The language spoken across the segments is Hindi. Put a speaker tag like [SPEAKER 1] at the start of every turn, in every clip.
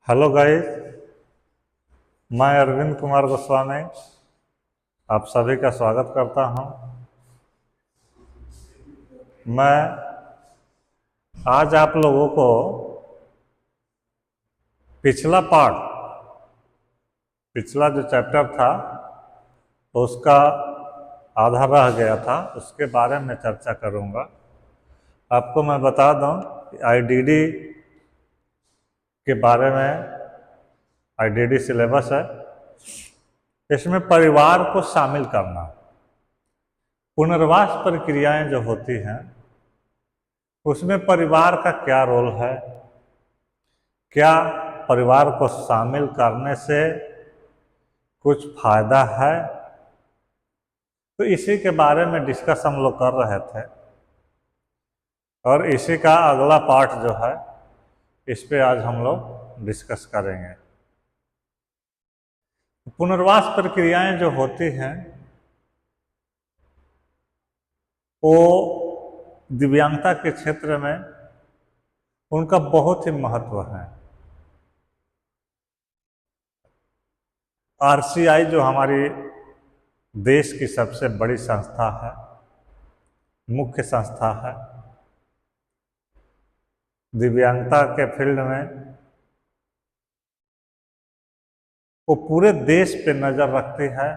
[SPEAKER 1] Hello guys. मैं अरविंद कुमार गोस्वामी आप सभी का स्वागत करता हूं। मैं आज आप लोगों को पिछला पार्ट पिछला जो चैप्टर था उसका आधा रह गया था, उसके बारे में चर्चा करूंगा। आपको मैं बता दूं कि आईडीडी के बारे में, आईडीडी सिलेबस है। इसमें परिवार को शामिल करना, पुनर्वास प्रक्रियाएं जो होती हैं उसमें परिवार का क्या रोल है, क्या परिवार को शामिल करने से कुछ फायदा है, तो इसी के बारे में डिस्कस हम लोग कर रहे थे। और इसी का अगला पार्ट जो है इस पे आज हम लोग डिस्कस करेंगे। पुनर्वास प्रक्रियाएं जो होती हैं वो दिव्यांगता के क्षेत्र में उनका बहुत ही महत्व है। आरसीआई जो हमारी देश की सबसे बड़ी संस्था है, मुख्य संस्था है, दिव्यांगता के फील्ड में वो पूरे देश पे नज़र रखती है,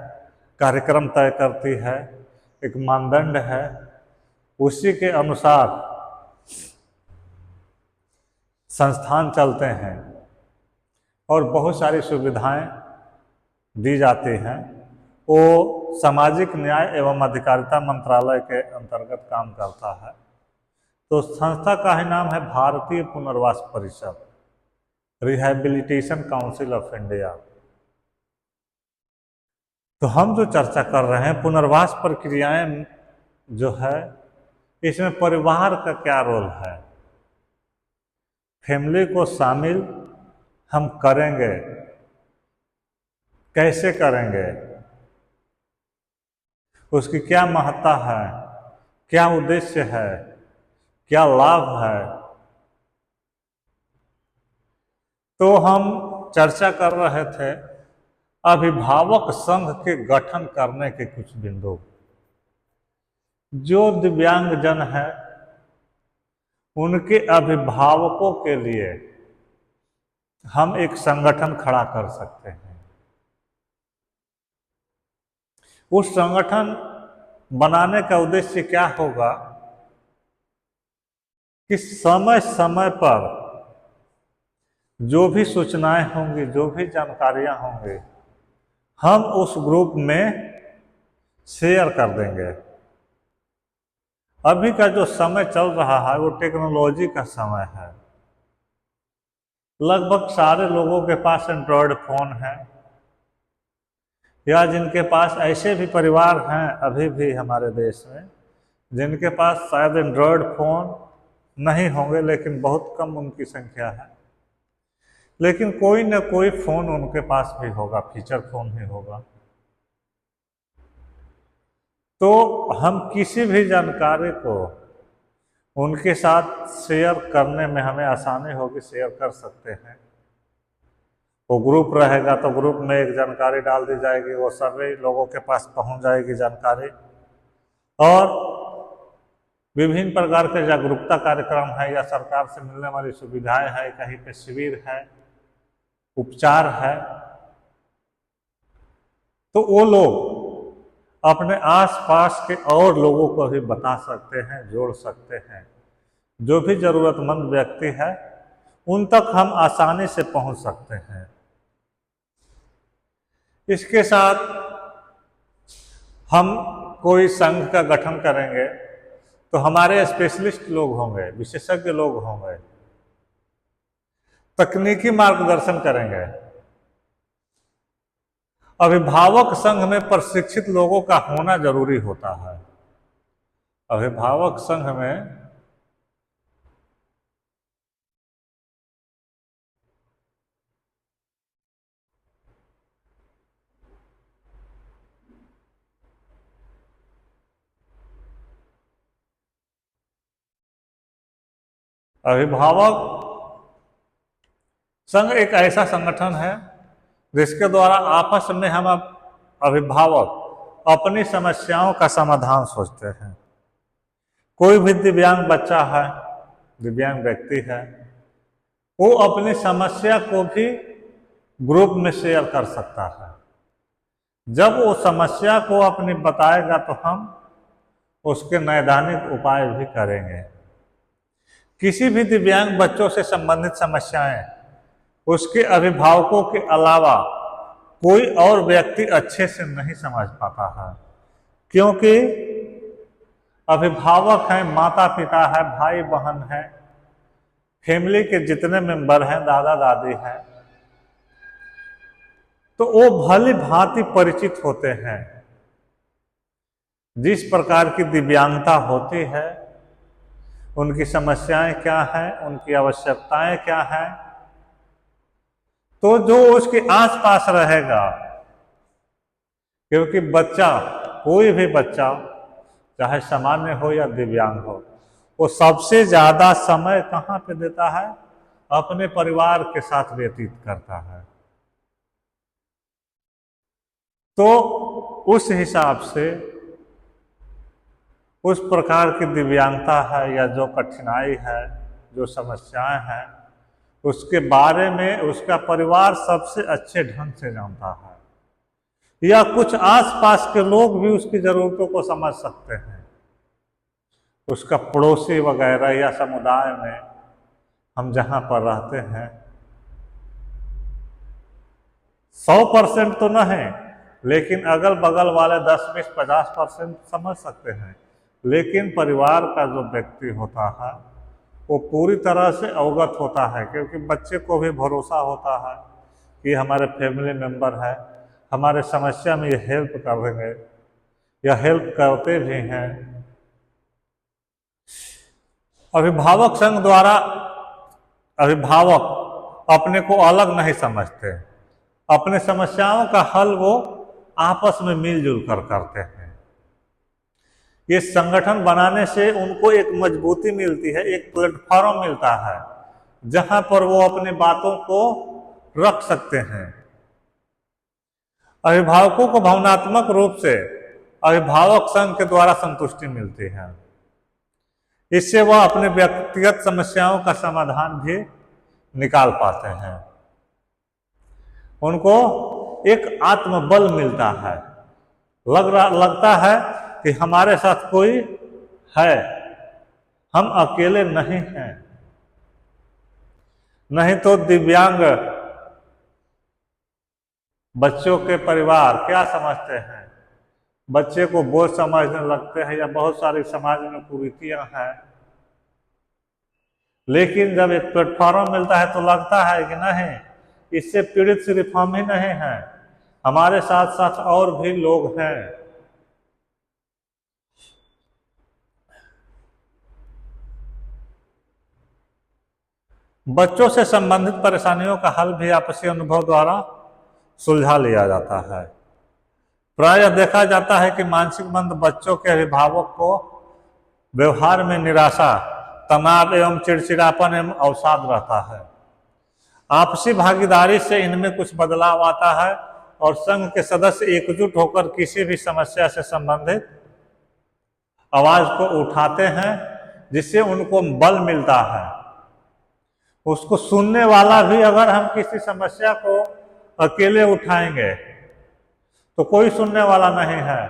[SPEAKER 1] कार्यक्रम तय करती है, एक मानदंड है, उसी के अनुसार संस्थान चलते हैं और बहुत सारी सुविधाएं दी जाती हैं। वो सामाजिक न्याय एवं अधिकारिता मंत्रालय के अंतर्गत काम करता है। तो संस्था का ही नाम है भारतीय पुनर्वास परिषद, रिहैबिलिटेशन काउंसिल ऑफ इंडिया। तो हम जो चर्चा कर रहे हैं पुनर्वास प्रक्रियाएं जो है, इसमें परिवार का क्या रोल है, फैमिली को शामिल हम करेंगे, कैसे करेंगे, उसकी क्या महत्ता है, क्या उद्देश्य है, क्या लाभ है। तो हम चर्चा कर रहे थे अभिभावक संघ के गठन करने के कुछ बिंदु। जो दिव्यांगजन है उनके अभिभावकों के लिए हम एक संगठन खड़ा कर सकते हैं। उस संगठन बनाने का उद्देश्य क्या होगा कि समय समय पर जो भी सूचनाएं होंगी, जो भी जानकारियां होंगी, हम उस ग्रुप में शेयर कर देंगे। अभी का जो समय चल रहा है वो टेक्नोलॉजी का समय है। लगभग सारे लोगों के पास एंड्रॉयड फोन है, या जिनके पास ऐसे भी परिवार हैं अभी भी हमारे देश में जिनके पास शायद एंड्रॉयड फोन नहीं होंगे, लेकिन बहुत कम उनकी संख्या है। लेकिन कोई न कोई फोन उनके पास भी होगा, फीचर फोन ही होगा। तो हम किसी भी जानकारी को उनके साथ शेयर करने में हमें आसानी होगी, शेयर कर सकते हैं। वो ग्रुप रहेगा तो ग्रुप में एक जानकारी डाल दी जाएगी, वो सभी लोगों के पास पहुंच जाएगी जानकारी। और विभिन्न प्रकार के जागरूकता कार्यक्रम है या सरकार से मिलने वाली सुविधाएं है, कहीं पे शिविर है, उपचार है, तो वो लोग अपने आसपास के और लोगों को भी बता सकते हैं, जोड़ सकते हैं। जो भी जरूरतमंद व्यक्ति है उन तक हम आसानी से पहुंच सकते हैं। इसके साथ हम कोई संघ का गठन करेंगे तो हमारे स्पेशलिस्ट लोग होंगे, विशेषज्ञ लोग होंगे, तकनीकी मार्गदर्शन करेंगे। अभिभावक संघ में प्रशिक्षित लोगों का होना जरूरी होता है। अभिभावक संघ में अभिभावक संघ एक ऐसा संगठन है जिसके द्वारा आपस में हम अभिभावक अपनी समस्याओं का समाधान सोचते हैं। कोई भी दिव्यांग बच्चा है, दिव्यांग व्यक्ति है, वो अपनी समस्या को भी ग्रुप में शेयर कर सकता है। जब वो समस्या को अपनी बताएगा तो हम उसके नैदानिक उपाय भी करेंगे। किसी भी दिव्यांग बच्चों से संबंधित समस्याएं उसके अभिभावकों के अलावा कोई और व्यक्ति अच्छे से नहीं समझ पाता है, क्योंकि अभिभावक हैं, माता पिता है, भाई बहन है, फैमिली के जितने मेंबर हैं, दादा दादी हैं, तो वो भली भांति परिचित होते हैं जिस प्रकार की दिव्यांगता होती है, उनकी समस्याएं क्या हैं, उनकी आवश्यकताएं क्या हैं। तो जो उसके आसपास रहेगा, क्योंकि बच्चा, कोई भी बच्चा चाहे सामान्य हो या दिव्यांग हो, वो सबसे ज्यादा समय कहाँ पे देता है? अपने परिवार के साथ व्यतीत करता है। तो उस हिसाब से उस प्रकार की दिव्यांगता है या जो कठिनाई है, जो समस्याएं हैं, उसके बारे में उसका परिवार सबसे अच्छे ढंग से जानता है, या कुछ आसपास के लोग भी उसकी जरूरतों को समझ सकते हैं। उसका पड़ोसी वगैरह या समुदाय में हम जहाँ पर रहते हैं, 100% तो नहीं, लेकिन अगल बगल वाले 10, 20, 50% समझ सकते हैं। लेकिन परिवार का जो व्यक्ति होता है वो पूरी तरह से अवगत होता है, क्योंकि बच्चे को भी भरोसा होता है कि हमारे फैमिली मेंबर है, हमारे समस्या में ये हेल्प कर देंगे या हेल्प करते भी हैं। अभिभावक संघ द्वारा अभिभावक अपने को अलग नहीं समझते, अपने समस्याओं का हल वो आपस में मिलजुल कर करते हैं। ये संगठन बनाने से उनको एक मजबूती मिलती है, एक प्लेटफॉर्म मिलता है जहां पर वो अपनी बातों को रख सकते हैं। अभिभावकों को भावनात्मक रूप से अभिभावक संघ के द्वारा संतुष्टि मिलती है। इससे वह अपने व्यक्तिगत समस्याओं का समाधान भी निकाल पाते हैं। उनको एक आत्मबल मिलता है, लगता है कि हमारे साथ कोई है, हम अकेले नहीं हैं। नहीं तो दिव्यांग बच्चों के परिवार क्या समझते हैं? बच्चे को बोझ समझने लगते हैं, या बहुत सारी समाज में कुरीतियां हैं। लेकिन जब एक प्लेटफॉर्म मिलता है तो लगता है कि नहीं, इससे पीड़ित सिर्फ हम ही नहीं हैं, हमारे साथ साथ और भी लोग हैं। बच्चों से संबंधित परेशानियों का हल भी आपसी अनुभव द्वारा सुलझा लिया जाता है। प्रायः देखा जाता है कि मानसिक मंद बच्चों के अभिभावक को व्यवहार में निराशा, तनाव एवं चिड़चिड़ापन एवं अवसाद रहता है। आपसी भागीदारी से इनमें कुछ बदलाव आता है और संघ के सदस्य एकजुट होकर किसी भी समस्या से संबंधित आवाज को उठाते हैं, जिससे उनको बल मिलता है। उसको सुनने वाला भी, अगर हम किसी समस्या को अकेले उठाएंगे तो कोई सुनने वाला नहीं है,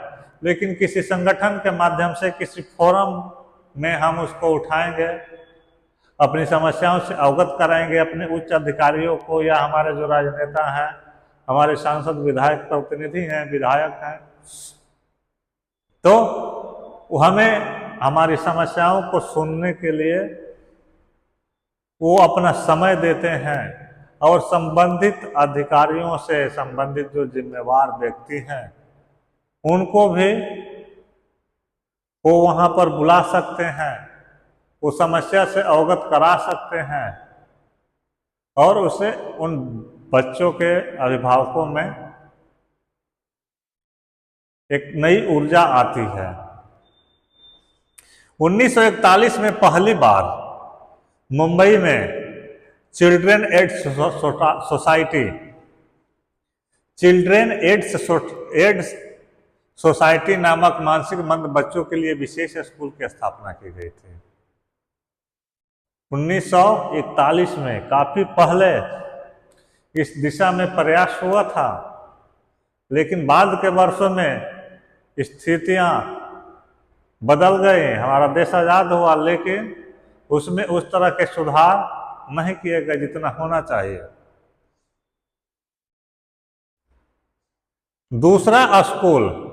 [SPEAKER 1] लेकिन किसी संगठन के माध्यम से, किसी फोरम में हम उसको उठाएंगे, अपनी समस्याओं से अवगत कराएंगे अपने उच्च अधिकारियों को, या हमारे जो राजनेता हैं, हमारे सांसद, विधायक, प्रतिनिधि हैं, विधायक हैं, तो हमें हमारी समस्याओं को सुनने के लिए वो अपना समय देते हैं, और संबंधित अधिकारियों से संबंधित जो जिम्मेवार व्यक्ति हैं उनको भी वो वहां पर बुला सकते हैं, वो समस्या से अवगत करा सकते हैं, और उसे उन बच्चों के अभिभावकों में एक नई ऊर्जा आती है। 1941 में पहली बार मुंबई में children AIDS society, children AIDS society नामक मानसिक मंद बच्चों के लिए विशेष स्कूल की स्थापना की गई थी 1941 में। काफी पहले इस दिशा में प्रयास हुआ था, लेकिन बाद के वर्षों में स्थितियां बदल गई। हमारा देश आजाद हुआ, लेकिन उसमें उस तरह के सुधार नहीं किए गए जितना होना चाहिए। दूसरा स्कूल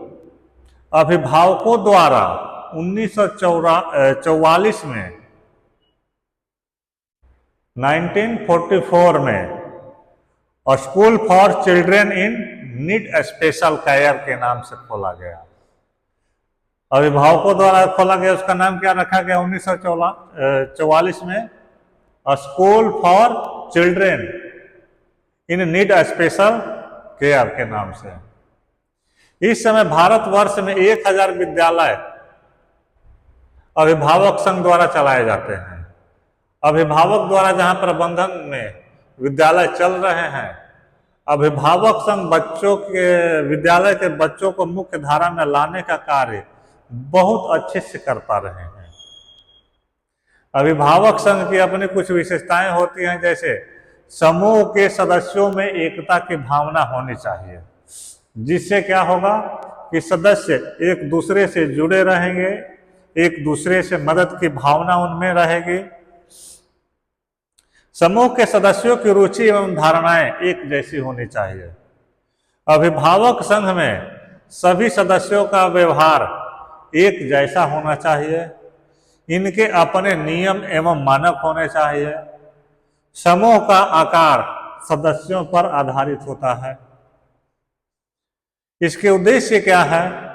[SPEAKER 1] अभिभावकों द्वारा 1944 में 1944 में school for children in need special care के नाम से खोला गया। अभिभावकों द्वारा खोला गया, उसका नाम क्या रखा गया 1944 में? School for children in need special care के नाम से। इस समय भारतवर्ष में 1000 विद्यालय अभिभावक संघ द्वारा चलाए जाते हैं। अभिभावक द्वारा जहां प्रबंधन में विद्यालय चल रहे हैं, अभिभावक संघ बच्चों के विद्यालय के बच्चों को मुख्य धारा में लाने का कार्य बहुत अच्छे से करता रहे हैं। अभिभावक संघ की अपनी कुछ विशेषताएं होती हैं, जैसे समूह के सदस्यों में एकता की भावना होनी चाहिए, जिससे क्या होगा कि सदस्य एक दूसरे से जुड़े रहेंगे, एक दूसरे से मदद की भावना उनमें रहेगी। समूह के सदस्यों की रुचि एवं धारणाएं एक जैसी होनी चाहिए। अभिभावक संघ में सभी सदस्यों का व्यवहार एक जैसा होना चाहिए। इनके अपने नियम एवं मानक होने चाहिए। समूह का आकार सदस्यों पर आधारित होता है। इसके उद्देश्य क्या है?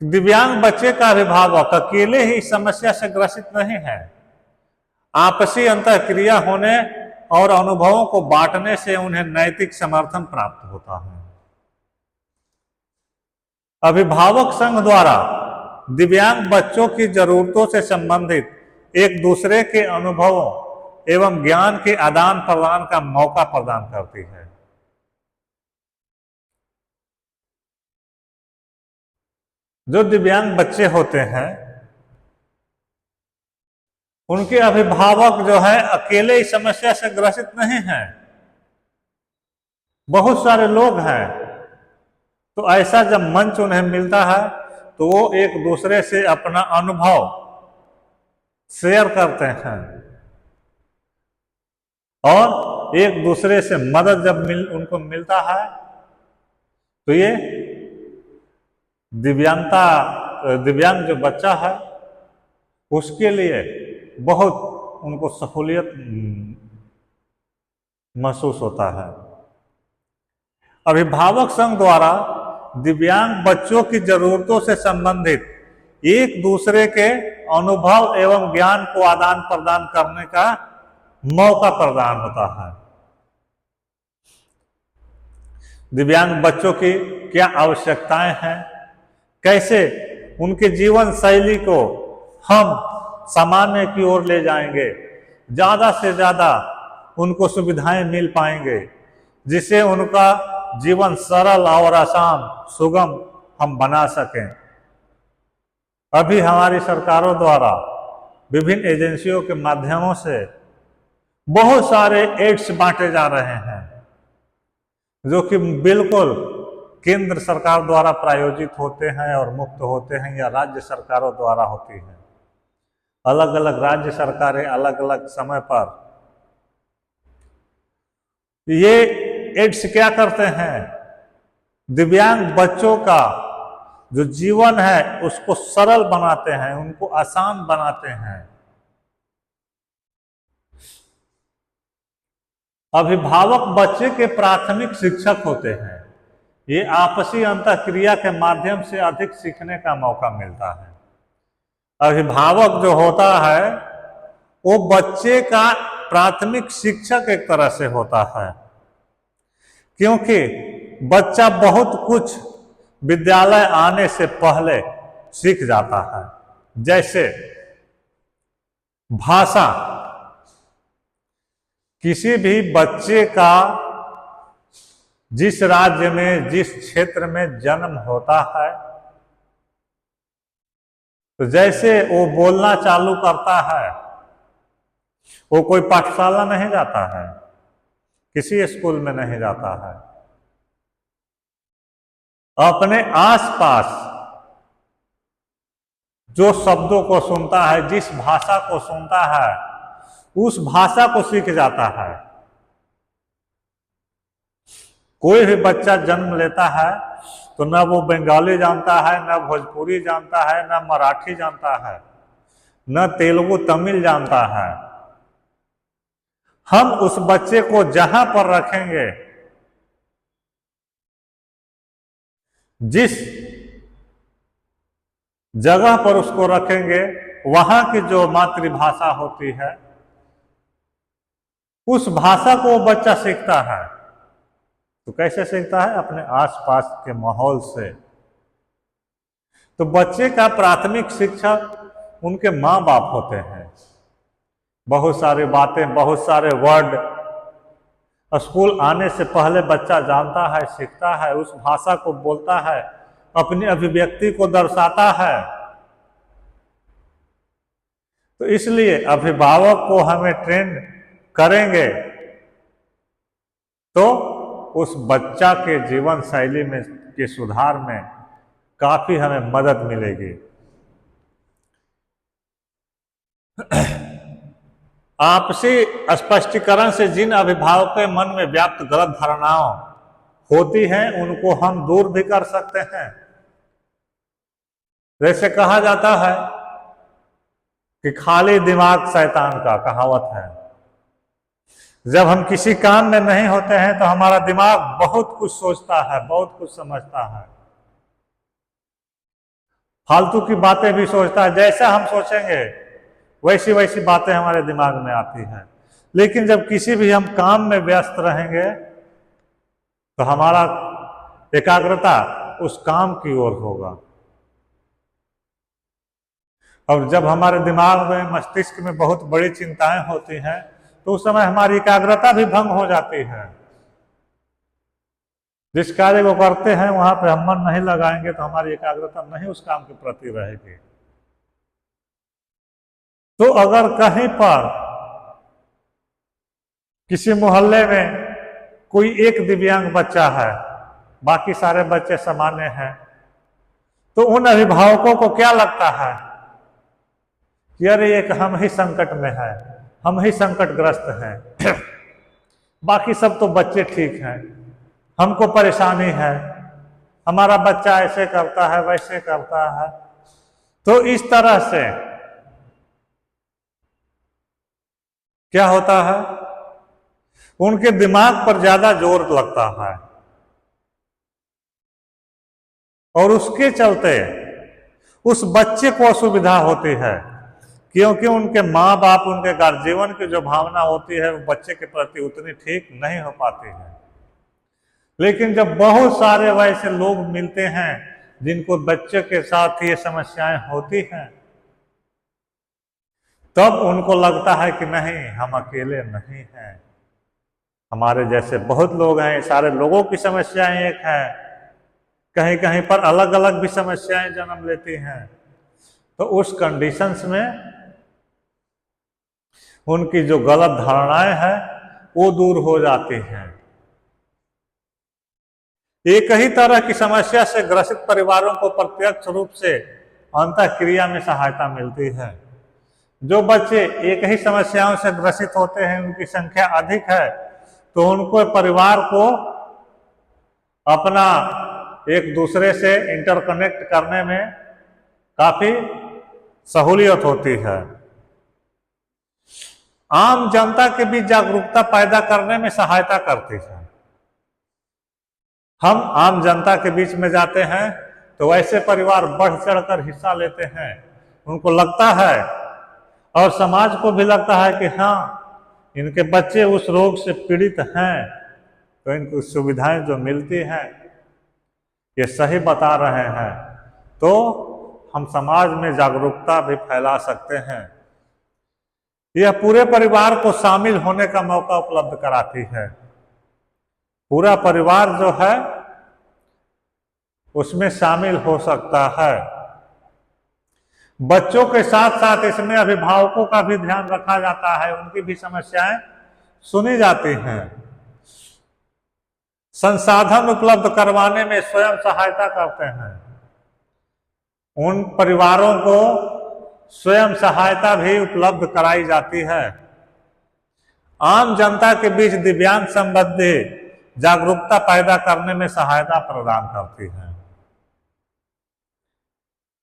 [SPEAKER 1] दिव्यांग बच्चे का अभिभावक अकेले ही समस्या से ग्रसित नहीं है। आपसी अंतःक्रिया होने और अनुभवों को बांटने से उन्हें नैतिक समर्थन प्राप्त होता है। अभिभावक संघ द्वारा दिव्यांग बच्चों की जरूरतों से संबंधित एक दूसरे के अनुभवों एवं ज्ञान के आदान प्रदान का मौका प्रदान करती है। जो दिव्यांग बच्चे होते हैं, उनके अभिभावक जो है अकेले इस समस्या से ग्रसित नहीं हैं, बहुत सारे लोग हैं। तो ऐसा जब मंच उन्हें मिलता है तो वो एक दूसरे से अपना अनुभव शेयर करते हैं और एक दूसरे से मदद जब उनको मिलता है तो ये दिव्यांग जो बच्चा है उसके लिए बहुत उनको सहूलियत महसूस होता है। अभिभावक संघ द्वारा दिव्यांग बच्चों की जरूरतों से संबंधित एक दूसरे के अनुभव एवं ज्ञान को आदान प्रदान करने का मौका प्रदान होता है। दिव्यांग बच्चों की क्या आवश्यकताएं हैं, कैसे उनके जीवन शैली को हम सामान्य की ओर ले जाएंगे, ज़्यादा से ज़्यादा उनको सुविधाएं मिल पाएंगे, जिससे उनका जीवन सरल और आसान सुगम हम बना सकें। अभी हमारी सरकारों द्वारा विभिन्न एजेंसियों के माध्यमों से बहुत सारे एड्स बांटे जा रहे हैं, जो कि बिल्कुल केंद्र सरकार द्वारा प्रायोजित होते हैं और मुफ्त होते हैं या राज्य सरकारों द्वारा होती हैं। अलग अलग राज्य सरकारें अलग अलग समय पर ये एड्स क्या करते हैं, दिव्यांग बच्चों का जो जीवन है उसको सरल बनाते हैं, उनको आसान बनाते हैं। अभिभावक बच्चे के प्राथमिक शिक्षक होते हैं। ये आपसी अंतःक्रिया के माध्यम से अधिक सीखने का मौका मिलता है। अभिभावक जो होता है वो बच्चे का प्राथमिक शिक्षक एक तरह से होता है, क्योंकि बच्चा बहुत कुछ विद्यालय आने से पहले सीख जाता है। जैसे भाषा किसी भी बच्चे का जिस राज्य में, जिस क्षेत्र में जन्म होता है, तो जैसे वो बोलना चालू करता है, वो कोई पाठशाला नहीं जाता है, किसी स्कूल में नहीं जाता है, अपने आसपास जो शब्दों को सुनता है, जिस भाषा को सुनता है, उस भाषा को सीख जाता है। कोई भी बच्चा जन्म लेता है तो न वो बंगाली जानता है, न भोजपुरी जानता है, न मराठी जानता है, न तेलुगु तमिल जानता है। हम उस बच्चे को जहां पर रखेंगे, जिस जगह पर उसको रखेंगे, वहां की जो मातृभाषा होती है, उस भाषा को वो बच्चा सीखता है। तो कैसे सीखता है? अपने आसपास के माहौल से। तो बच्चे का प्राथमिक शिक्षक उनके माँ बाप होते हैं। बहुत सारी बातें, बहुत सारे वर्ड स्कूल आने से पहले बच्चा जानता है, सीखता है, उस भाषा को बोलता है, अपनी अभिव्यक्ति को दर्शाता है। तो इसलिए अभिभावक को हमें ट्रेन करेंगे तो उस बच्चा के जीवन शैली में के सुधार में काफी हमें मदद मिलेगी। आपसी स्पष्टीकरण से जिन अभिभावकों के मन में व्याप्त गलत धारणाओं होती हैं, उनको हम दूर भी कर सकते हैं। जैसे कहा जाता है कि खाली दिमाग शैतान का, कहावत है। जब हम किसी काम में नहीं होते हैं तो हमारा दिमाग बहुत कुछ सोचता है, बहुत कुछ समझता है, फालतू की बातें भी सोचता है। जैसा हम सोचेंगे वैसी वैसी बातें हमारे दिमाग में आती हैं। लेकिन जब किसी भी हम काम में व्यस्त रहेंगे तो हमारा एकाग्रता उस काम की ओर होगा। और जब हमारे दिमाग में, मस्तिष्क में बहुत बड़ी चिंताएं होती हैं तो उस समय हमारी एकाग्रता भी भंग हो जाती है। जिस कार्य को करते हैं वहां पर हम मन नहीं लगाएंगे तो हमारी एकाग्रता नहीं उस काम के प्रति रहेगी। तो अगर कहीं पर किसी मोहल्ले में कोई एक दिव्यांग बच्चा है, बाकी सारे बच्चे सामान्य हैं, तो उन अभिभावकों को क्या लगता है कि अरे एक हम ही संकट में है, हम ही संकटग्रस्त हैं, बाकी सब तो बच्चे ठीक हैं, हमको परेशानी है, हमारा बच्चा ऐसे करता है, वैसे करता है। तो इस तरह से क्या होता है, उनके दिमाग पर ज्यादा जोर लगता है और उसके चलते उस बच्चे को असुविधा होती है, क्योंकि उनके माँ बाप, उनके गार्जियन की जो भावना होती है वो बच्चे के प्रति उतनी ठीक नहीं हो पाती है। लेकिन जब बहुत सारे वैसे लोग मिलते हैं जिनको बच्चे के साथ ये समस्याएं होती हैं, तब उनको लगता है कि नहीं, हम अकेले नहीं हैं, हमारे जैसे बहुत लोग हैं। सारे लोगों की समस्याएं एक हैं, कहीं कहीं पर अलग अलग भी समस्याएं जन्म लेती हैं। तो उस कंडीशंस में उनकी जो गलत धारणाएं हैं वो दूर हो जाती हैं। एक ही तरह की समस्या से ग्रसित परिवारों को प्रत्यक्ष रूप से अंतःक्रिया में सहायता मिलती है। जो बच्चे एक ही समस्याओं से ग्रसित होते हैं, उनकी संख्या अधिक है, तो उनको परिवार को अपना एक दूसरे से इंटरकनेक्ट करने में काफी सहूलियत होती है। आम जनता के बीच जागरूकता पैदा करने में सहायता करती है। हम आम जनता के बीच में जाते हैं तो वैसे परिवार बढ़ चढ़कर हिस्सा लेते हैं, उनको लगता है और समाज को भी लगता है कि हाँ, इनके बच्चे उस रोग से पीड़ित हैं, तो इनको सुविधाएं जो मिलती हैं ये सही बता रहे हैं, तो हम समाज में जागरूकता भी फैला सकते हैं। यह पूरे परिवार को शामिल होने का मौका उपलब्ध कराती है। पूरा परिवार जो है उसमें शामिल हो सकता है। बच्चों के साथ साथ इसमें अभिभावकों का भी ध्यान रखा जाता है, उनकी भी समस्याएं सुनी जाती हैं। संसाधन उपलब्ध करवाने में स्वयं सहायता करते हैं। उन परिवारों को स्वयं सहायता भी उपलब्ध कराई जाती है। आम जनता के बीच दिव्यांग संबंधी जागरूकता पैदा करने में सहायता प्रदान करती है।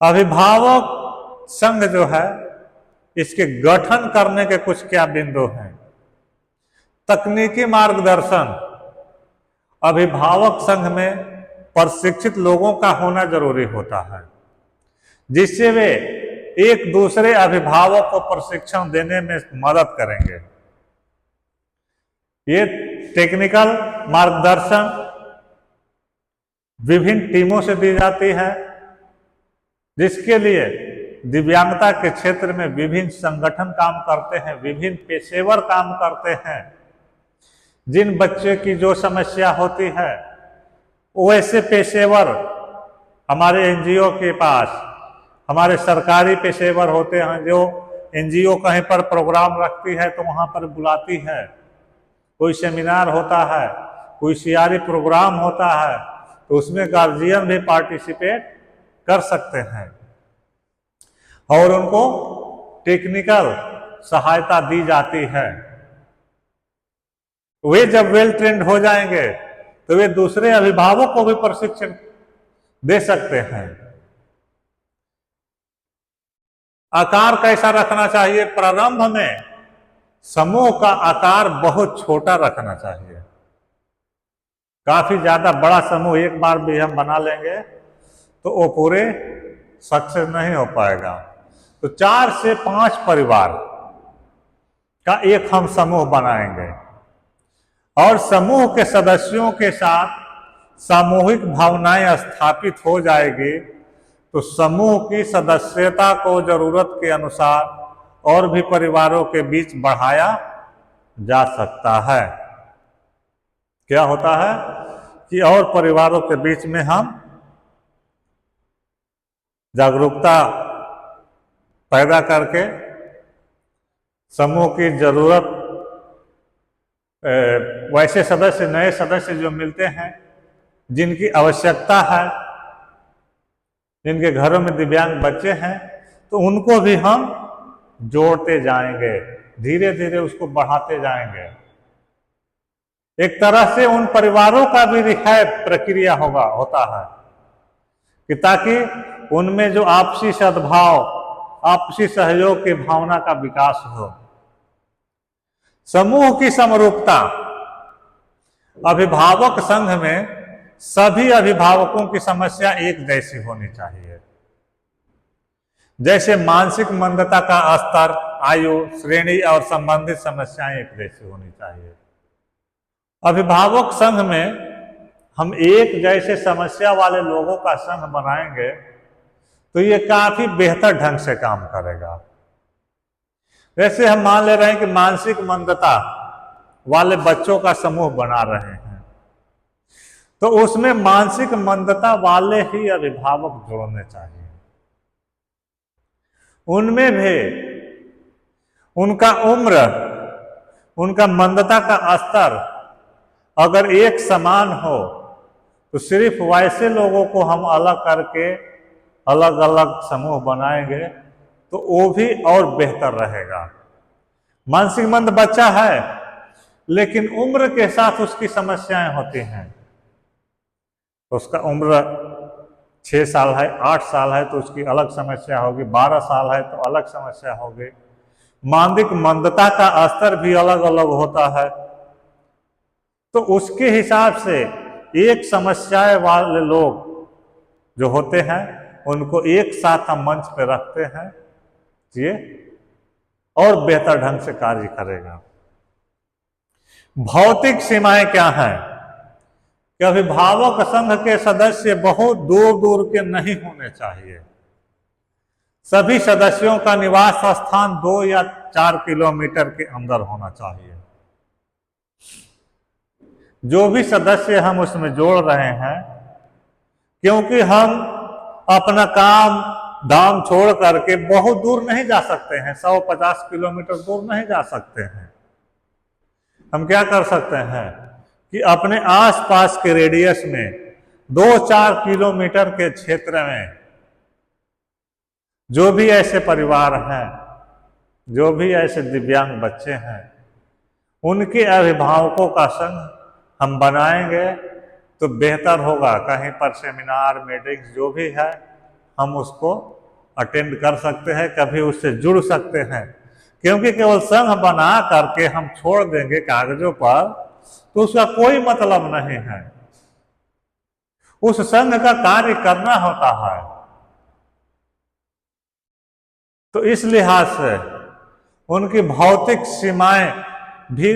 [SPEAKER 1] अभिभावक संघ जो है, इसके गठन करने के कुछ क्या बिंदु हैं। तकनीकी मार्गदर्शन। अभिभावक संघ में प्रशिक्षित लोगों का होना जरूरी होता है, जिससे वे एक दूसरे अभिभावक को प्रशिक्षण देने में मदद करेंगे। ये टेक्निकल मार्गदर्शन विभिन्न टीमों से दी जाती है, जिसके लिए दिव्यांगता के क्षेत्र में विभिन्न संगठन काम करते हैं, विभिन्न पेशेवर काम करते हैं। जिन बच्चे की जो समस्या होती है, वैसे पेशेवर हमारे एनजीओ के पास, हमारे सरकारी पेशेवर होते हैं। जो एनजीओ कहीं पर प्रोग्राम रखती है तो वहाँ पर बुलाती है। कोई सेमिनार होता है, कोई सीआरई प्रोग्राम होता है, तो उसमें गार्जियन भी पार्टिसिपेट कर सकते हैं और उनको टेक्निकल सहायता दी जाती है। वे जब वेल ट्रेंड हो जाएंगे तो वे दूसरे अभिभावक को भी प्रशिक्षण दे सकते हैं। आकार कैसा रखना चाहिए? प्रारंभ में समूह का आकार बहुत छोटा रखना चाहिए। काफी ज्यादा बड़ा समूह एक बार भी हम बना लेंगे तो वो पूरे सक्सेस नहीं हो पाएगा। तो 4 से 5 परिवार का एक हम समूह बनाएंगे और समूह के सदस्यों के साथ सामूहिक भावनाएं स्थापित हो जाएगी, तो समूह की सदस्यता को जरूरत के अनुसार और भी परिवारों के बीच बढ़ाया जा सकता है। क्या होता है कि और परिवारों के बीच में हम जागरूकता पैदा करके समूह की जरूरत, वैसे सदस्य, नए सदस्य जो मिलते हैं जिनकी आवश्यकता है, जिनके घरों में दिव्यांग बच्चे हैं, तो उनको भी हम जोड़ते जाएंगे, धीरे धीरे उसको बढ़ाते जाएंगे। एक तरह से उन परिवारों का भी रिहाब प्रक्रिया होता है कि ताकि उनमें जो आपसी सद्भाव, आपसी सहयोग की भावना का विकास हो। समूह की समरूपता। अभिभावक संघ में सभी अभिभावकों की समस्या एक जैसी होनी चाहिए। जैसे मानसिक मंदता का स्तर, आयु, श्रेणी और संबंधित समस्याएं एक जैसी होनी चाहिए। अभिभावक संघ में हम एक जैसे समस्या वाले लोगों का संघ बनाएंगे तो ये काफी बेहतर ढंग से काम करेगा। वैसे हम मान ले रहे हैं कि मानसिक मंदता वाले बच्चों का समूह बना रहे हैं, तो उसमें मानसिक मंदता वाले ही अभिभावक जोड़ने चाहिए। उनमें भी उनका उम्र, उनका मंदता का स्तर अगर एक समान हो तो सिर्फ वैसे लोगों को हम अलग करके अलग अलग समूह बनाएंगे तो वो भी और बेहतर रहेगा। मानसिक मंद बच्चा है लेकिन उम्र के साथ उसकी समस्याएं होती हैं। उसका उम्र 6 साल है, 8 साल है तो उसकी अलग समस्या होगी, 12 साल है तो अलग समस्या होगी। मानसिक मंदता का स्तर भी अलग अलग होता है, तो उसके हिसाब से एक समस्याएं वाले लोग जो होते हैं उनको एक साथ हम मंच पर रखते हैं, ये और बेहतर ढंग से कार्य करेगा। भौतिक सीमाएं क्या हैं कि अभिभावक संघ के सदस्य बहुत दूर दूर के नहीं होने चाहिए। सभी सदस्यों का निवास स्थान 2 या 4 किलोमीटर के अंदर होना चाहिए। जो भी सदस्य हम उसमें जोड़ रहे हैं, क्योंकि हम अपना काम धाम छोड़ करके बहुत दूर नहीं जा सकते हैं, 150 किलोमीटर दूर नहीं जा सकते हैं। हम क्या कर सकते हैं कि अपने आसपास के रेडियस में 2-4 किलोमीटर के क्षेत्र में जो भी ऐसे परिवार हैं, जो भी ऐसे दिव्यांग बच्चे हैं, उनके अभिभावकों का संघ हम बनाएंगे तो बेहतर होगा। कहीं पर सेमिनार मीटिंग्स जो भी है हम उसको अटेंड कर सकते हैं, कभी उससे जुड़ सकते हैं। क्योंकि केवल संघ बना करके हम छोड़ देंगे कागजों पर तो उसका कोई मतलब नहीं है। उस संघ का कार्य करना होता है। तो इस लिहाज से उनकी भौतिक सीमाएं भी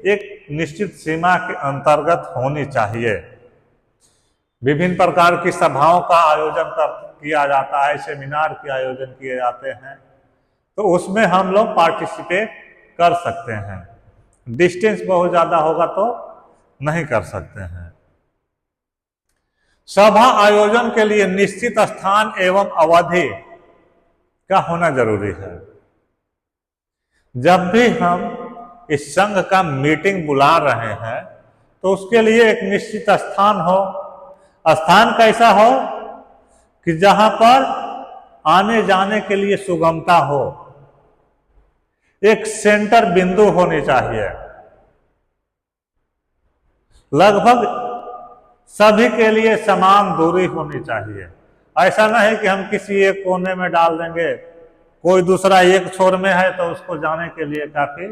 [SPEAKER 1] एक निश्चित सीमा के अंतर्गत होनी चाहिए। विभिन्न प्रकार की सभाओं का आयोजन किया जाता है, सेमिनार के आयोजन किए जाते हैं, तो उसमें हम लोग पार्टिसिपेट कर सकते हैं। डिस्टेंस बहुत ज़्यादा होगा तो नहीं कर सकते हैं। सभा आयोजन के लिए निश्चित स्थान एवं अवधि का होना जरूरी है। जब भी हम इस संघ का मीटिंग बुला रहे हैं तो उसके लिए एक निश्चित स्थान हो। स्थान कैसा हो कि जहां पर आने जाने के लिए सुगमता हो। एक सेंटर बिंदु होनी चाहिए। लगभग सभी के लिए समान दूरी होनी चाहिए। ऐसा नहीं कि हम किसी एक कोने में डाल देंगे, कोई दूसरा एक छोर में है तो उसको जाने के लिए काफी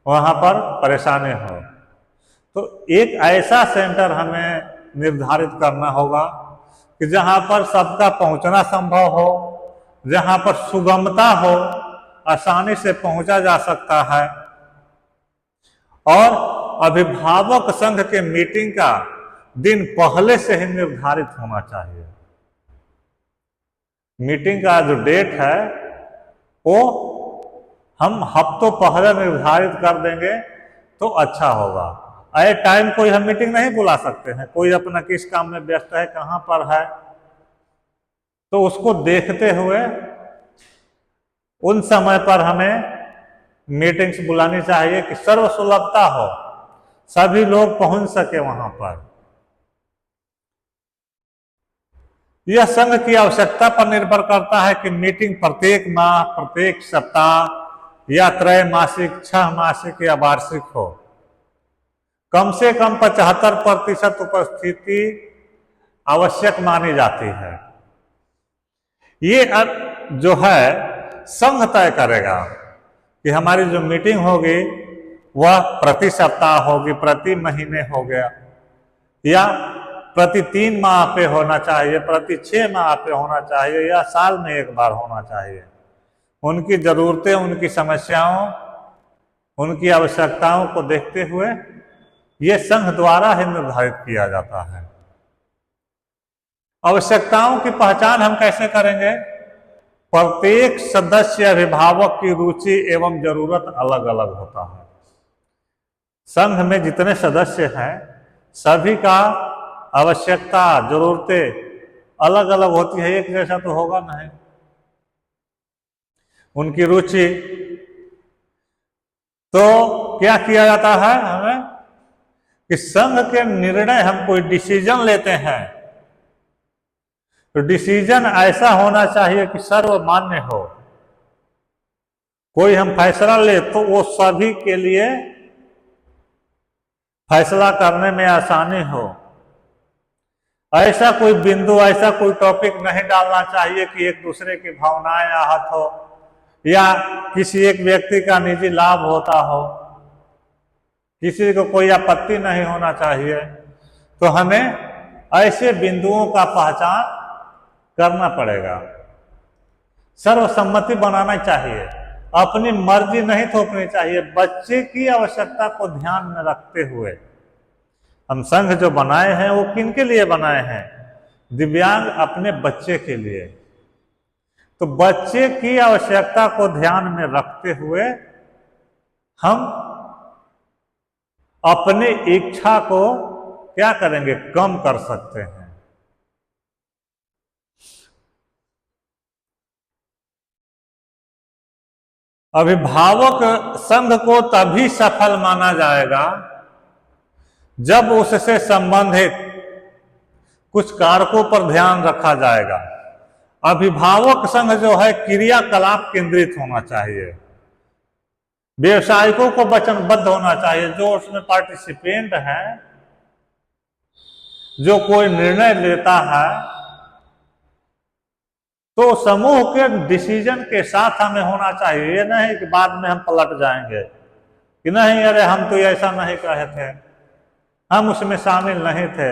[SPEAKER 1] वहां पर परेशानी हो। तो एक ऐसा सेंटर हमें निर्धारित करना होगा कि जहां पर सबका पहुंचना संभव हो, जहां पर सुगमता हो, आसानी से पहुंचा जा सकता है। और अभिभावक संघ के मीटिंग का दिन पहले से ही निर्धारित होना चाहिए। मीटिंग का जो डेट है वो हम हफ्तों पहले निर्धारित कर देंगे तो अच्छा होगा। आए टाइम कोई हम मीटिंग नहीं बुला सकते हैं, कोई अपना किस काम में व्यस्त है, कहां पर है, तो उसको देखते हुए उन समय पर हमें मीटिंग्स बुलानी चाहिए कि सर्वसुलभता हो, सभी लोग पहुंच सके वहां पर। यह संघ की आवश्यकता पर निर्भर करता है कि मीटिंग प्रत्येक माह, प्रत्येक सप्ताह या त्रैमासिक, 6 मासिक या वार्षिक हो। कम से कम 75% उपस्थिति आवश्यक मानी जाती है। ये जो है संघ तय करेगा कि हमारी जो मीटिंग होगी वह प्रति सप्ताह होगी, प्रति महीने हो गया, या प्रति 3 माह पे होना चाहिए, प्रति 6 माह पे होना चाहिए, या साल में एक बार होना चाहिए। उनकी जरूरतें, उनकी समस्याओं, उनकी आवश्यकताओं को देखते हुए ये संघ द्वारा ही निर्धारित किया जाता है। आवश्यकताओं की पहचान हम कैसे करेंगे? प्रत्येक सदस्य अभिभावक की रुचि एवं जरूरत अलग अलग होता है। संघ में जितने सदस्य हैं सभी का आवश्यकता, जरूरतें अलग अलग होती है, एक जैसा तो होगा नहीं। उनकी रुचि, तो क्या किया जाता है हमें कि संघ के निर्णय, हम कोई डिसीजन लेते हैं तो डिसीजन ऐसा होना चाहिए कि सर्वमान्य हो। कोई हम फैसला ले तो वो सभी के लिए फैसला करने में आसानी हो। ऐसा कोई बिंदु, ऐसा कोई टॉपिक नहीं डालना चाहिए कि एक दूसरे की भावनाएं आहत हो या किसी एक व्यक्ति का निजी लाभ होता हो, किसी को कोई आपत्ति नहीं होना चाहिए। तो हमें ऐसे बिंदुओं का पहचान करना पड़ेगा। सर्वसम्मति बनाना चाहिए, अपनी मर्जी नहीं थोपनी चाहिए। बच्चे की आवश्यकता को ध्यान में रखते हुए हम संघ जो बनाए हैं वो किन के लिए बनाए हैं? दिव्यांग अपने बच्चे के लिए। तो बच्चे की आवश्यकता को ध्यान में रखते हुए हम अपनी इच्छा को क्या करेंगे, कम कर सकते हैं। अभिभावक संघ को तभी सफल माना जाएगा जब उससे संबंधित कुछ कारकों पर ध्यान रखा जाएगा। अभिभावक संघ जो है क्रियाकलाप केंद्रित होना चाहिए, व्यवसायिकों को वचनबद्ध होना चाहिए। जो उसमें पार्टिसिपेंट है, जो कोई निर्णय लेता है, तो समूह के डिसीजन के साथ हमें होना चाहिए। ये नहीं कि बाद में हम पलट जाएंगे कि नहीं, अरे हम तो ऐसा नहीं कहे थे, हम उसमें शामिल नहीं थे।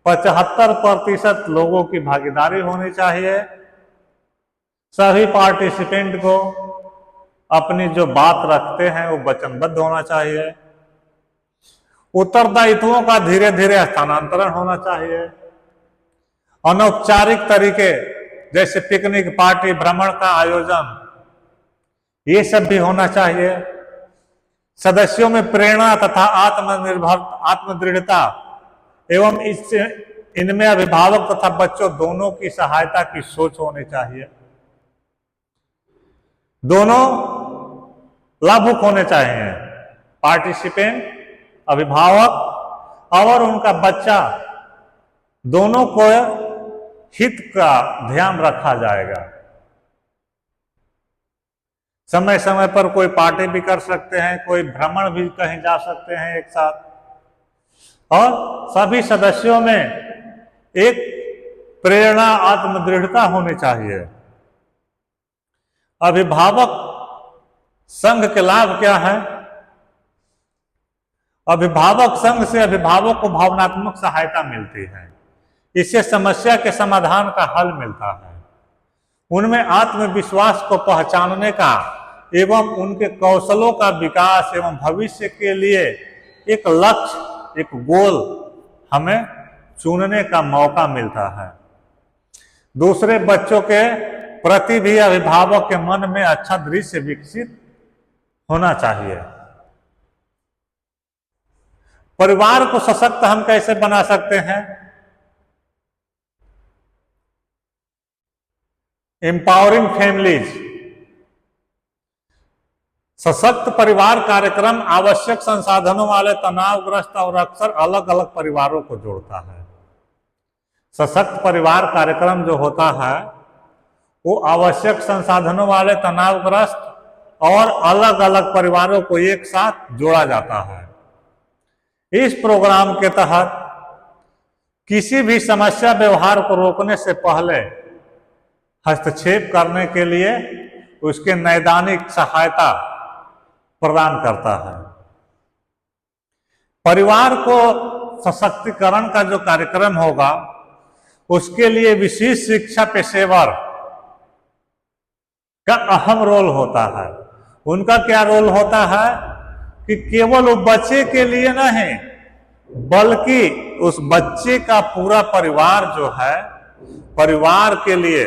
[SPEAKER 1] 75% लोगों की भागीदारी होनी चाहिए। सभी पार्टिसिपेंट को अपनी जो बात रखते हैं वो वचनबद्ध होना चाहिए। उत्तरदायित्वों का धीरे धीरे हस्तांतरण होना चाहिए। अनौपचारिक तरीके जैसे पिकनिक, पार्टी, भ्रमण का आयोजन, ये सब भी होना चाहिए। सदस्यों में प्रेरणा तथा आत्मदृढ़ता एवं इनमें अभिभावक तथा बच्चों दोनों की सहायता की सोच होनी चाहिए। दोनों लाभुक होने चाहिए, पार्टिसिपेंट, अभिभावक और उनका बच्चा, दोनों को हित का ध्यान रखा जाएगा। समय समय पर कोई पार्टी भी कर सकते हैं, कोई भ्रमण भी कहीं जा सकते हैं एक साथ, और सभी सदस्यों में एक प्रेरणा, आत्मदृढ़ता होनी चाहिए। अभिभावक संघ के लाभ क्या है? अभिभावक संघ से अभिभावक को भावनात्मक सहायता मिलती है। इससे समस्या के समाधान का हल मिलता है। उनमें आत्मविश्वास को पहचानने का एवं उनके कौशलों का विकास एवं भविष्य के लिए एक लक्ष्य, एक गोल हमें चुनने का मौका मिलता है। दूसरे बच्चों के प्रति भी अभिभावक के मन में अच्छा दृश्य विकसित होना चाहिए। परिवार को सशक्त हम कैसे बना सकते हैं? एम्पावरिंग फैमिलीज, सशक्त परिवार कार्यक्रम आवश्यक संसाधनों वाले तनावग्रस्त और अक्सर अलग अलग परिवारों को जोड़ता है। सशक्त परिवार कार्यक्रम जो होता है वो आवश्यक संसाधनों वाले तनावग्रस्त और अलग अलग परिवारों को एक साथ जोड़ा जाता है। इस प्रोग्राम के तहत किसी भी समस्या व्यवहार को रोकने से पहले हस्तक्षेप करने के लिए उसके नैदानिक सहायता प्रदान करता है। परिवार को सशक्तिकरण का जो कार्यक्रम होगा उसके लिए विशेष शिक्षा पेशेवर का अहम रोल होता है। उनका क्या रोल होता है कि केवल वो बच्चे के लिए नहीं बल्कि उस बच्चे का पूरा परिवार जो है, परिवार के लिए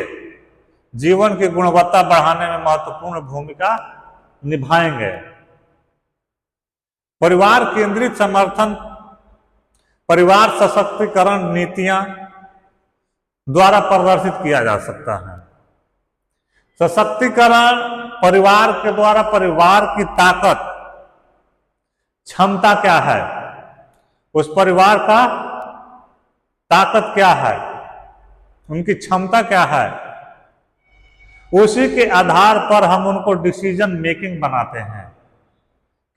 [SPEAKER 1] जीवन की गुणवत्ता बढ़ाने में महत्वपूर्ण भूमिका निभाएंगे। परिवार केंद्रित समर्थन, परिवार सशक्तिकरण नीतियां द्वारा प्रदर्शित किया जा सकता है। सशक्तिकरण परिवार के द्वारा परिवार की ताकत, क्षमता क्या है, उस परिवार का ताकत क्या है, उनकी क्षमता क्या है, उसी के आधार पर हम उनको डिसीजन मेकिंग बनाते हैं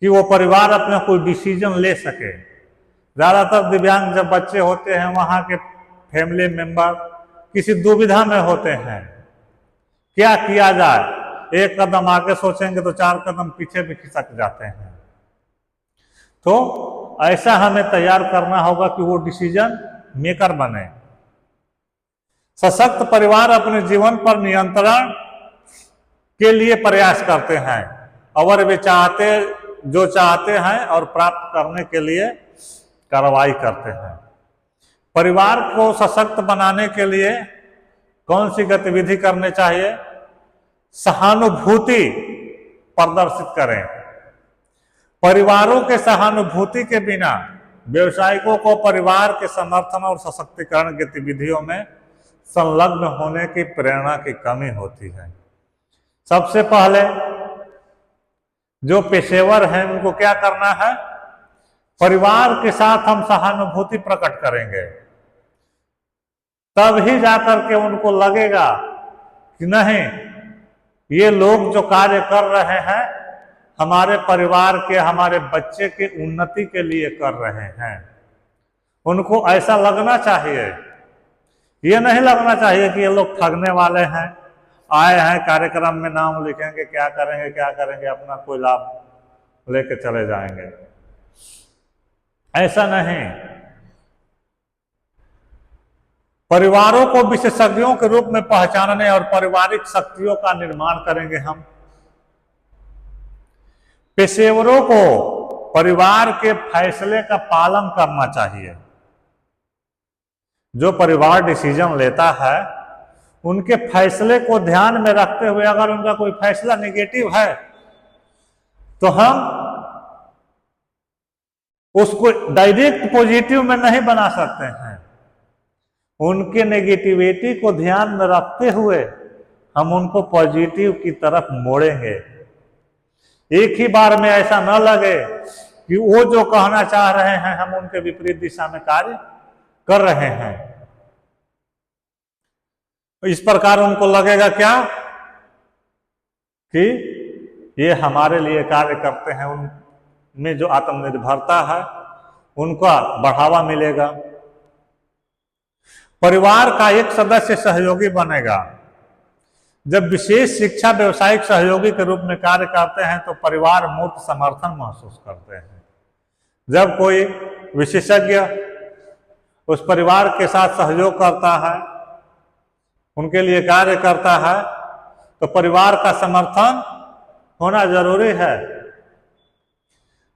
[SPEAKER 1] कि वो परिवार अपना कोई डिसीजन ले सके। ज़्यादातर दिव्यांग जब बच्चे होते हैं वहाँ के फैमिली मेंबर किसी दुविधा में होते हैं, क्या किया जाए। एक कदम आगे सोचेंगे तो 4 कदम पीछे भी खिसक जाते हैं। तो ऐसा हमें तैयार करना होगा कि वो डिसीजन मेकर बने। सशक्त परिवार अपने जीवन पर नियंत्रण के लिए प्रयास करते हैं और वे जो चाहते हैं और प्राप्त करने के लिए कार्रवाई करते हैं। परिवार को सशक्त बनाने के लिए कौन सी गतिविधि करनी चाहिए? सहानुभूति प्रदर्शित करें। परिवारों के सहानुभूति के बिना व्यवसायिकों को परिवार के समर्थन और सशक्तिकरण गतिविधियों में संलग्न होने की प्रेरणा की कमी होती है। सबसे पहले जो पेशेवर हैं उनको क्या करना है, परिवार के साथ हम सहानुभूति प्रकट करेंगे, तब ही जाकर के उनको लगेगा कि नहीं, ये लोग जो कार्य कर रहे हैं हमारे परिवार के, हमारे बच्चे के उन्नति के लिए कर रहे हैं। उनको ऐसा लगना चाहिए, ये नहीं लगना चाहिए कि ये लोग ठगने वाले हैं, आए हैं कार्यक्रम में नाम लिखेंगे, क्या करेंगे, अपना कोई लाभ लेके चले जाएंगे। ऐसा नहीं। परिवारों को विशेषज्ञों के रूप में पहचानने और पारिवारिक शक्तियों का निर्माण करेंगे हम। पेशेवरों को परिवार के फैसले का पालन करना चाहिए। जो परिवार डिसीजन लेता है उनके फैसले को ध्यान में रखते हुए अगर उनका कोई फैसला नेगेटिव है तो हम उसको डायरेक्ट पॉजिटिव में नहीं बना सकते हैं। उनके नेगेटिविटी को ध्यान में रखते हुए हम उनको पॉजिटिव की तरफ मोड़ेंगे। एक ही बार में ऐसा न लगे कि वो जो कहना चाह रहे हैं हम उनके विपरीत दिशा में कार्य कर रहे हैं। इस प्रकार उनको लगेगा क्या कि ये हमारे लिए कार्य करते हैं, उनमें जो आत्मनिर्भरता है उनका बढ़ावा मिलेगा। परिवार का एक सदस्य सहयोगी बनेगा। जब विशेष शिक्षा व्यवसायिक सहयोगी के रूप में कार्य करते हैं तो परिवार मूर्त समर्थन महसूस करते हैं। जब कोई विशेषज्ञ उस परिवार के साथ सहयोग करता है, उनके लिए कार्य करता है, तो परिवार का समर्थन होना जरूरी है।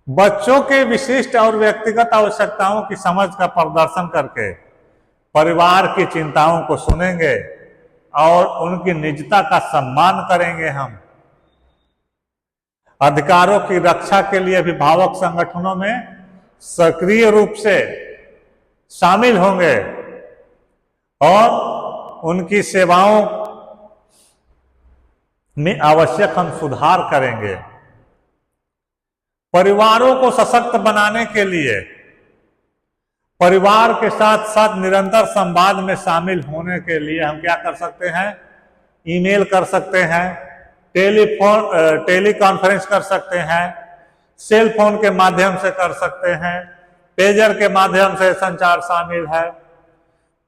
[SPEAKER 1] बच्चों के विशिष्ट और व्यक्तिगत आवश्यकताओं की समझ का प्रदर्शन करके परिवार की चिंताओं को सुनेंगे और उनकी निजता का सम्मान करेंगे हम। अधिकारों की रक्षा के लिए अभिभावक संगठनों में सक्रिय रूप से शामिल होंगे और उनकी सेवाओं में आवश्यक हम सुधार करेंगे। परिवारों को सशक्त बनाने के लिए परिवार के साथ साथ निरंतर संवाद में शामिल होने के लिए हम क्या कर सकते हैं, ईमेल कर सकते हैं, टेली कॉन्फ्रेंस कर सकते हैं, सेल फोन के माध्यम से कर सकते हैं, पेजर के माध्यम से संचार शामिल है,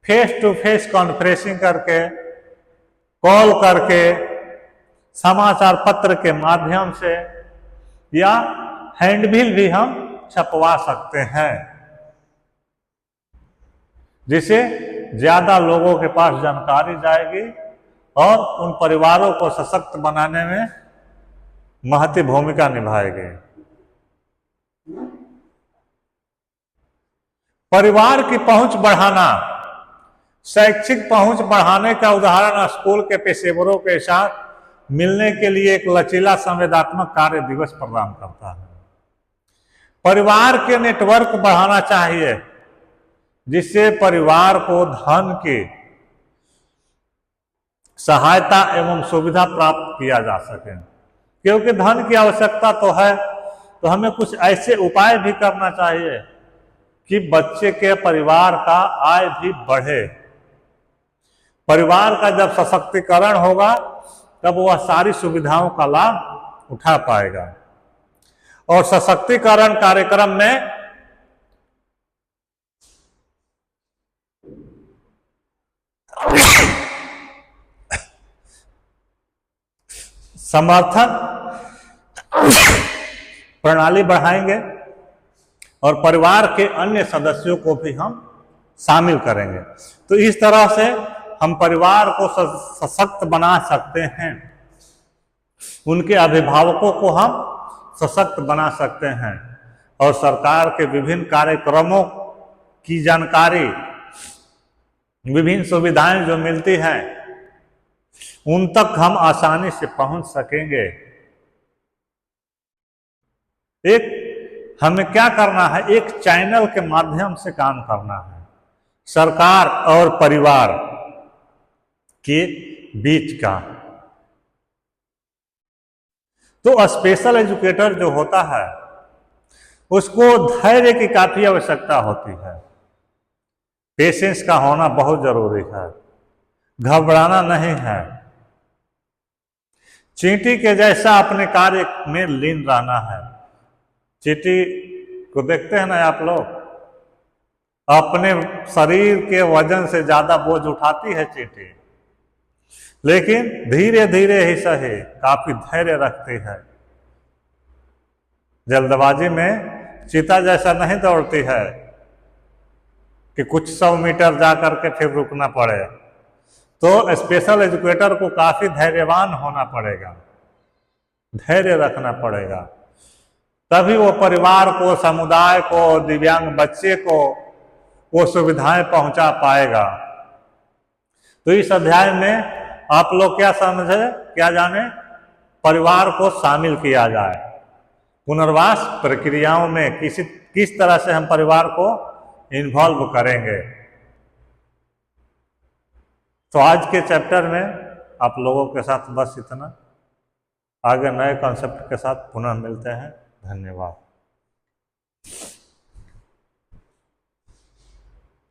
[SPEAKER 1] फेस टू फेस कॉन्फ्रेंसिंग करके, कॉल करके, समाचार पत्र के माध्यम से या हैंडबिल भी हम छपवा सकते हैं, जिससे ज्यादा लोगों के पास जानकारी जाएगी और उन परिवारों को सशक्त बनाने में महत्वपूर्ण भूमिका निभाएगी। परिवार की पहुंच बढ़ाना, शैक्षिक पहुंच बढ़ाने का उदाहरण स्कूल के पेशेवरों के साथ मिलने के लिए एक लचीला संवेदनात्मक कार्य दिवस प्रदान करता है। परिवार के नेटवर्क बढ़ाना चाहिए जिससे परिवार को धन की सहायता एवं सुविधा प्राप्त किया जा सके। क्योंकि धन की आवश्यकता तो है, तो हमें कुछ ऐसे उपाय भी करना चाहिए कि बच्चे के परिवार का आय भी बढ़े। परिवार का जब सशक्तिकरण होगा तब वह सारी सुविधाओं का लाभ उठा पाएगा। और सशक्तिकरण कार्यक्रम में समर्थन प्रणाली बढ़ाएंगे और परिवार के अन्य सदस्यों को भी हम शामिल करेंगे। तो इस तरह से हम परिवार को सशक्त बना सकते हैं, उनके अभिभावकों को हम सशक्त बना सकते हैं और सरकार के विभिन्न कार्यक्रमों की जानकारी, विभिन्न सुविधाएं जो मिलती हैं उन तक हम आसानी से पहुंच सकेंगे। एक हमें क्या करना है, एक चैनल के माध्यम से काम करना है, सरकार और परिवार के बीच का। तो स्पेशल एजुकेटर जो होता है उसको धैर्य की काफी आवश्यकता होती है, पेशेंस का होना बहुत जरूरी है, घबराना नहीं है, चींटी के जैसा अपने कार्य में लीन रहना है। चींटी को देखते हैं ना आप लोग, अपने शरीर के वजन से ज्यादा बोझ उठाती है चींटी, लेकिन धीरे धीरे ही सही काफी धैर्य रखती है। जल्दबाजी में चीता जैसा नहीं दौड़ती है कि कुछ 100 मीटर जा करके फिर रुकना पड़े। तो स्पेशल एजुकेटर को काफी धैर्यवान होना पड़ेगा, धैर्य रखना पड़ेगा, तभी वो परिवार को, समुदाय को, दिव्यांग बच्चे को वो सुविधाएं पहुंचा पाएगा। तो इस अध्याय में आप लोग क्या समझे, क्या जाने, परिवार को शामिल किया जाए, पुनर्वास प्रक्रियाओं में किस तरह से हम परिवार को इन्वॉल्व करेंगे। तो आज के चैप्टर में आप लोगों के साथ बस इतना, आगे नए कॉन्सेप्ट के साथ पुनः मिलते हैं। धन्यवाद।